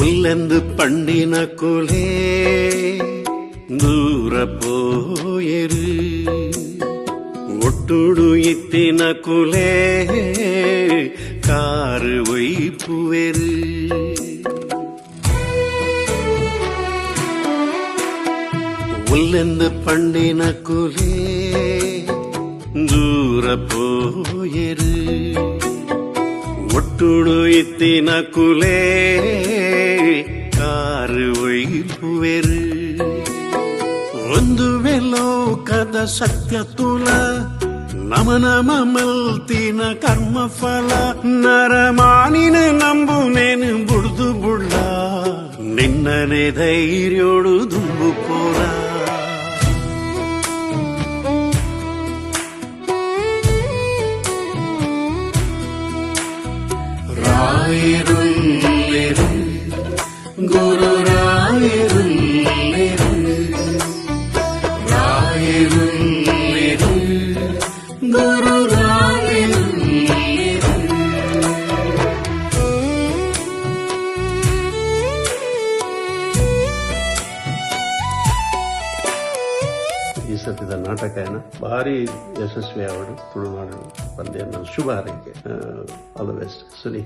ಹುಲ್ಲೆಂದು ಪಂಡಿನ ಕುಲೇ ದೂರ ಪೋಯರು ಒಟ್ಟುಡು ಇತ್ತಿನ ಕುಲೇ ಕಾರು ಒಯ್ಪುವೆರು ಹುಲ್ಲೆಂದು ಪಂಡಿನ ಕುಲೇ ದೂರ ಪೋಯರು ಒಟ್ಟುಡು ಇತ್ತಿನ ಕುಲೇ ಕಾರು ಒಯ್ಪುವೆರು ಒಂದು ಲೋಕದ ಸತ್ಯ ತುಲ ನಮನ ಮಲ್ತಿನ ಕರ್ಮ ಫಲ ನರಮಾನಿನ ನಂಬುನೇನು ಬುಡ್ದು ಬುಡ್ಲ ನಿನ್ನನೆ ಧೈರ್ಯೋಡು ದುಂಬು ಪೋಲ ರಾಯರುಲ್ಲೆರು ಗುರು ರಾಯರುಲ್ಲೆರು ರಾಯರುಲ್ಲೆರು ಗುರು ರಾಯರುಲ್ಲೆರು ಈ ಸತಿದ ನಾಟಕ ಭಾರಿ ಯಶಸ್ವಿ ಆವಡು ತುಳುನಾಡು ಪಂದ್ಯ ಶುಭ ಹಾರೈಕೆ ಆಲ್ ದ ಬೆಸ್ಟ್ ಸುನಿ.